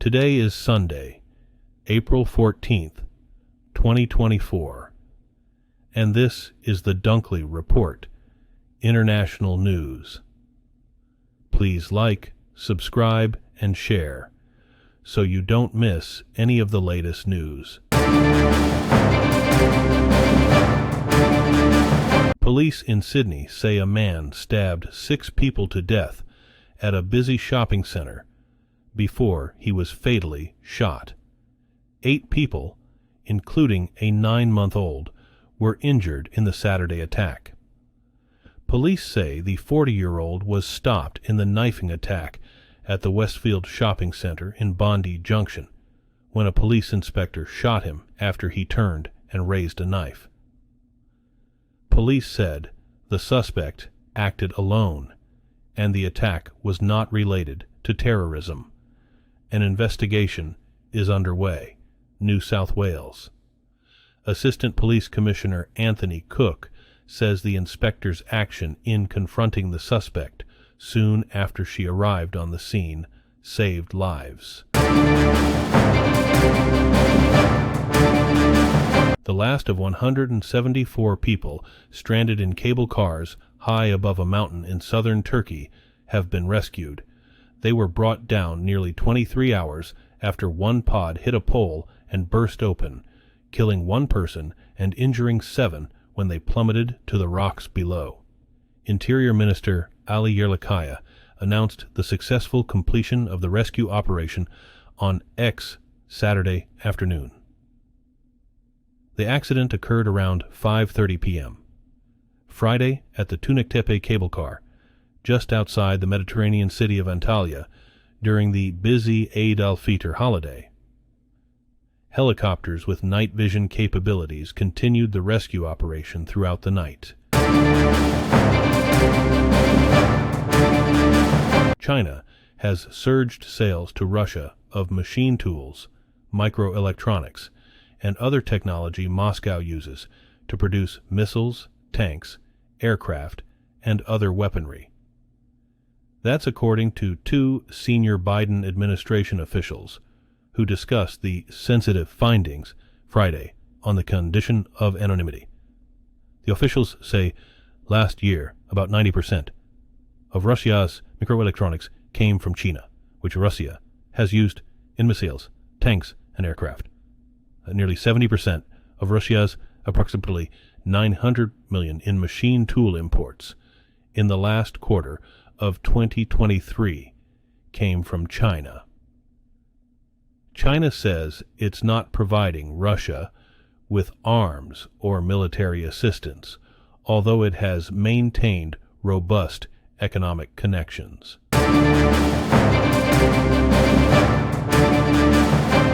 Today is Sunday, April 14th, 2024, and this is the Dunkley Report, International News. Please like, subscribe, and share so you don't miss any of the latest news. Police in Sydney say a man stabbed 6 people to death at a busy shopping centre before he was fatally shot. 8 people, including a 9-month-old, were injured in the Saturday attack. Police say the 40-year-old was stopped in the knifing attack at the Westfield Shopping Centre in Bondi Junction when a police inspector shot him after he turned and raised a knife. Police said the suspect acted alone and the attack was not related to terrorism. An investigation is underway. New South Wales. Assistant Police Commissioner Anthony Cooke says the inspector's action in confronting the suspect soon after she arrived on the scene saved lives. The last of 174 people stranded in cable cars high above a mountain in southern Turkey have been rescued. They were brought down nearly 23 hours after one pod hit a pole and burst open, killing 1 person and injuring 7 when they plummeted to the rocks below. Interior Minister Ali Yerlikaya announced the successful completion of the rescue operation on X Saturday afternoon. The accident occurred around 5:30 p.m. Friday at the Tunektepe cable car, just outside the Mediterranean city of Antalya, during the busy al-Fitr holiday. Helicopters with night vision capabilities continued the rescue operation throughout the night. China has surged sales to Russia of machine tools, microelectronics, and other technology Moscow uses to produce missiles, tanks, aircraft, and other weaponry. That's according to 2 senior Biden administration officials who discussed the sensitive findings Friday on the condition of anonymity. The officials say last year about 90% of Russia's microelectronics came from China, which Russia has used in missiles, tanks, and aircraft. Nearly 70% of Russia's approximately 900 million in machine tool imports in the last quarter of 2023 came from China. China says it's not providing Russia with arms or military assistance, although it has maintained robust economic connections.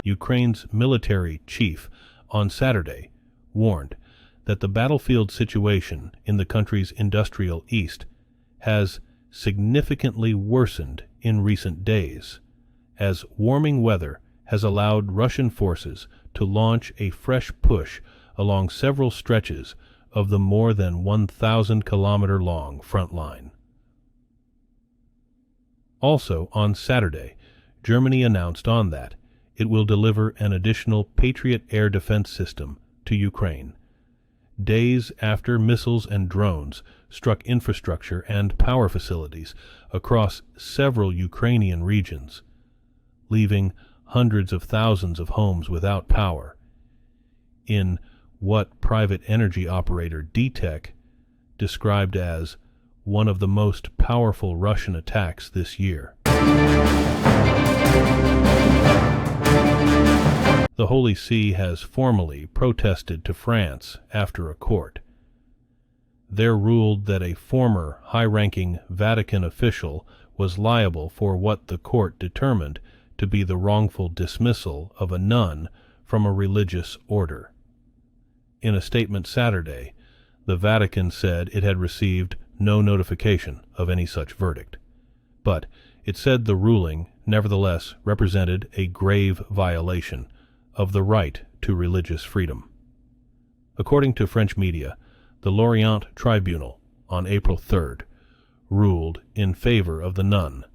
Ukraine's military chief on Saturday warned that the battlefield situation in the country's industrial east has significantly worsened in recent days, as warming weather has allowed Russian forces to launch a fresh push along several stretches of the more than 1,000-kilometer-long front line. Also on Saturday, Germany announced on that it will deliver an additional Patriot air defense system to Ukraine, days after missiles and drones struck infrastructure and power facilities across several Ukrainian regions, leaving hundreds of thousands of homes without power, in what private energy operator DTEK described as one of the most powerful Russian attacks this year. The Holy See has formally protested to France after a court. There ruled that a former high-ranking Vatican official was liable for what the court determined to be the wrongful dismissal of a nun from a religious order. In a statement Saturday, the Vatican said it had received no notification of any such verdict, but it said the ruling nevertheless represented a grave violation of the right to religious freedom. According to French media, the Lorient Tribunal on April 3rd ruled in favor of the nun,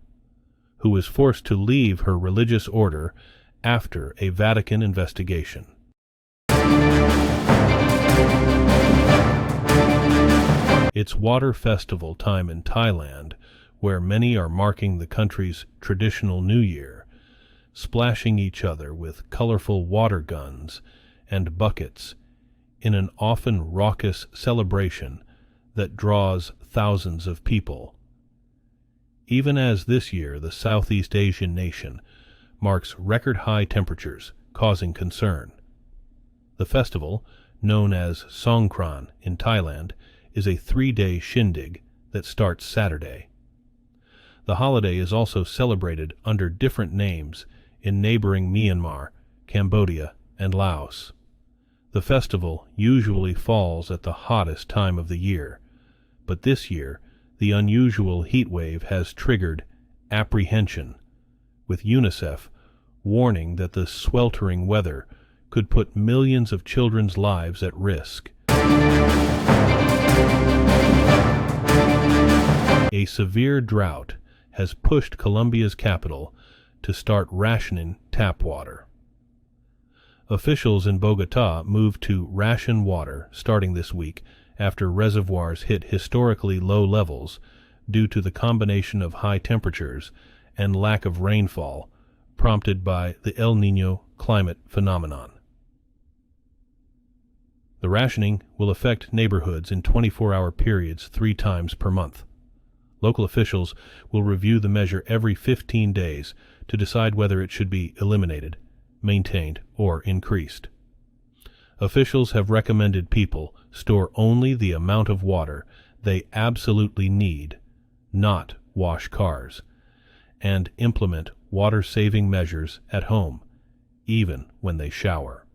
who was forced to leave her religious order after a Vatican investigation. It's water festival time in Thailand, where many are marking the country's traditional New Year, splashing each other with colorful water guns and buckets in an often raucous celebration that draws thousands of people. Even as this year the Southeast Asian nation marks record-high temperatures, causing concern. The festival, known as Songkran in Thailand, is a 3-day shindig that starts Saturday. The holiday is also celebrated under different names in neighboring Myanmar, Cambodia, and Laos. The festival usually falls at the hottest time of the year, but this year the unusual heat wave has triggered apprehension, with UNICEF warning that the sweltering weather could put millions of children's lives at risk. A severe drought has pushed Colombia's capital to start rationing tap water. Officials in Bogotá moved to ration water starting this week after reservoirs hit historically low levels due to the combination of high temperatures and lack of rainfall prompted by the El Niño climate phenomenon. The rationing will affect neighborhoods in 24-hour periods 3 times per month. Local officials will review the measure every 15 days to decide whether it should be eliminated, maintained, or increased. Officials have recommended people store only the amount of water they absolutely need, not wash cars, and implement water-saving measures at home, even when they shower.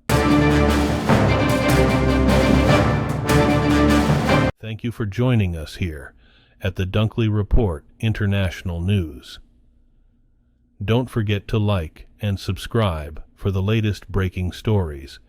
Thank you for joining us here at the Dunkley Report International News. Don't forget to like and subscribe for the latest breaking stories.